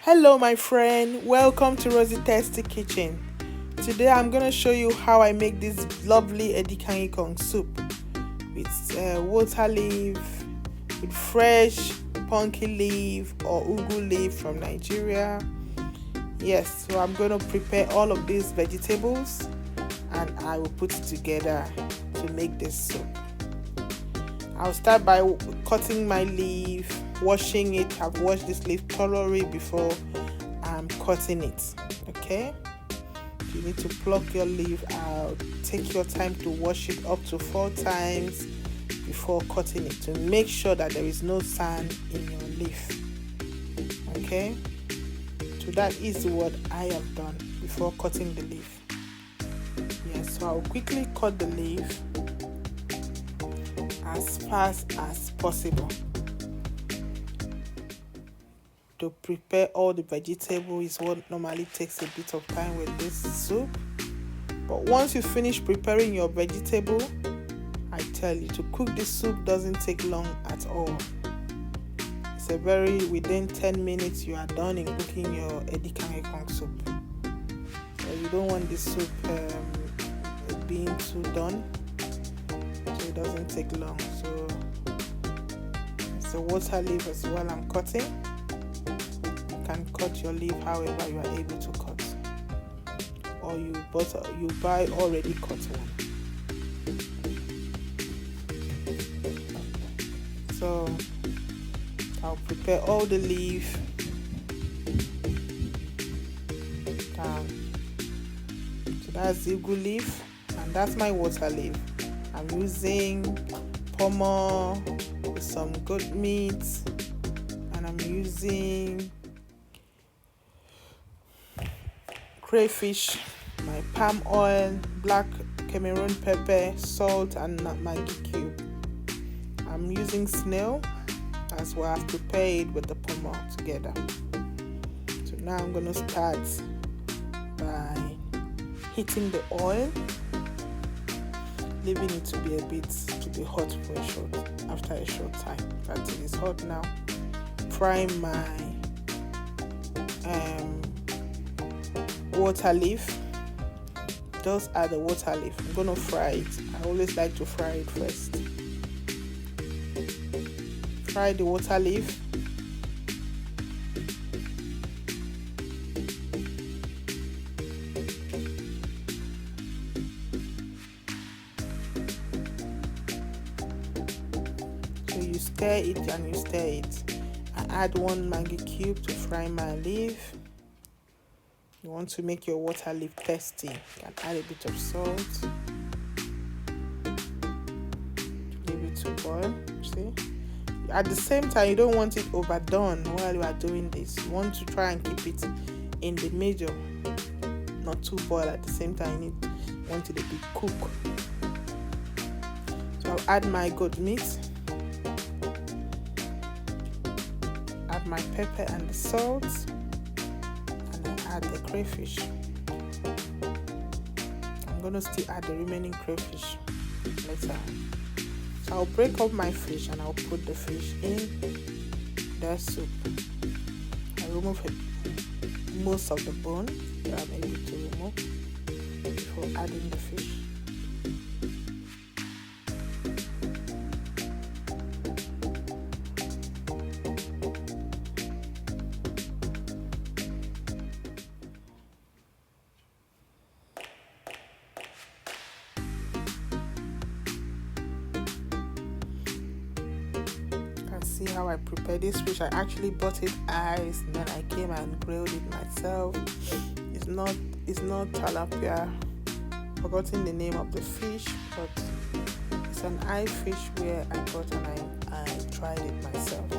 Hello my friend, welcome to Rosie Tasty Kitchen. Today I'm going to show you how I make this lovely ikong soup with water leaf, with fresh pumpkin leaf or ugu leaf from Nigeria. Yes, so I'm going to prepare all of these vegetables and I will put it together to make this soup. I'll start by cutting my leaf, washing it. I've washed this leaf thoroughly before I'm cutting it. Okay, you need to pluck your leaf out. Take your time to wash it up to 4 times before cutting it to make sure that there is no sand in your leaf. Okay, so that is what I have done before cutting the leaf. Yes, so I'll quickly cut the leaf as fast as possible to prepare all the vegetables is what normally takes a bit of time with this soup. But once you finish preparing your vegetable, I tell you, to cook this soup doesn't take long at all. It's within 10 minutes you are done in cooking your ikong soup. So you don't want this soup being too done, so it doesn't take long. So it's the water leaf as well I'm cutting. You can cut your leaf however you are able to cut, or you buy already cut one. So I'll prepare all the leaf down. So that's the ugu leaf and that's my water leaf. I'm using pomo with some goat meat, and I'm using crayfish, my palm oil, black Cameroon pepper, salt, and Maggi cube. I'm using snail as well. I've prepared with the pomo together. So now I'm going to start by heating the oil, leaving it to be hot after a short time. That it is hot now. Frying my water leaf. Just add the water leaf. I'm gonna fry it. I always like to fry it first. Fry the water leaf. So you stir it and you stir it. I add 1 Maggi cube to fry my leaf. You want to make your water leaf tasty, you can add a bit of salt. Leave it to boil. See? At the same time, you don't want it overdone while you are doing this. You want to try and keep it in the middle, not too boil at the same time. You want it to be cooked. So I'll add my goat meat, add my pepper and the salt, add the crayfish. I'm going to still add the remaining crayfish later. So I'll break up my fish and I'll put the fish in the soup. I remove most of the bone that I'm able to remove before adding the fish. See how I prepare this fish. I actually bought it iced and then I came and grilled it myself. It's not tilapia. Forgotten the name of the fish, but it's an eye fish where I bought and I tried it myself.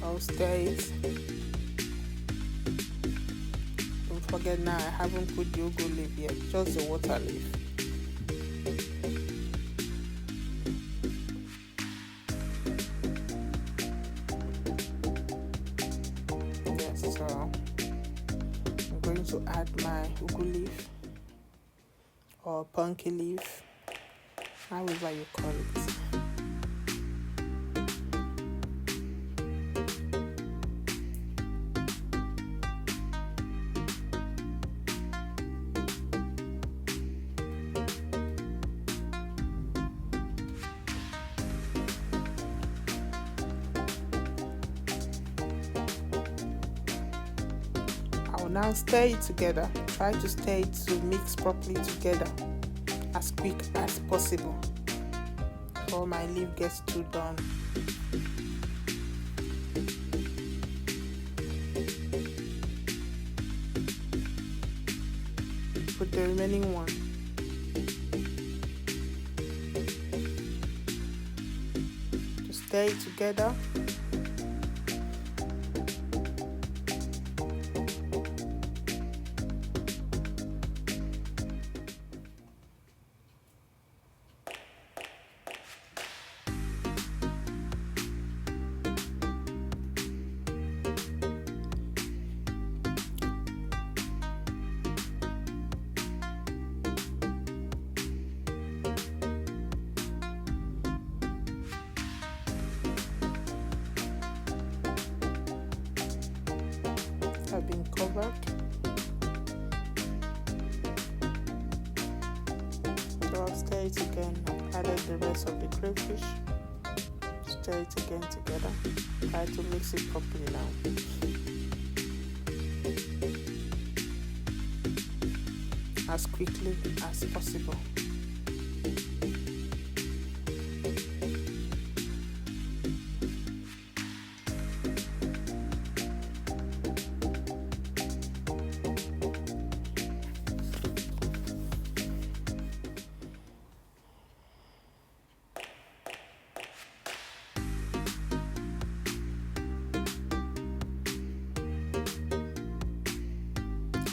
I'll stir it. Don't forget now, I haven't put the ugu leaf yet, just the water leaf. Yes, so going to add my ugu leaf or pumpkin leaf, however you call it. I will now stir it together. Try to stir it to mix properly together as quick as possible before my leaf gets too done. Put the remaining one. Just stir it together. Have been covered. So I'll stir it again. I've added the rest of the crayfish. Stir it again together. Try to mix it properly now. As quickly as possible.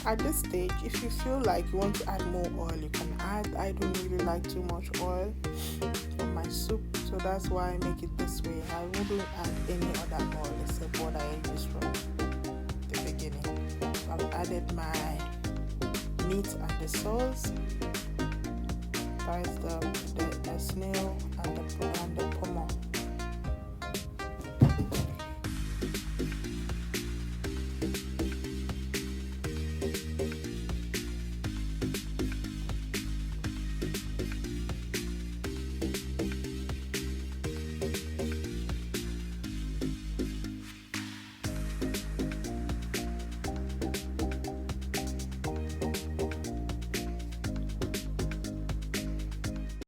At this stage, if you feel like you want to add more oil, you can add. I don't really like too much oil on my soup, so that's why I make it this way. I wouldn't add any other oil except what I used from the beginning. I've added my meat and the sauce. That is the snail and the pomo.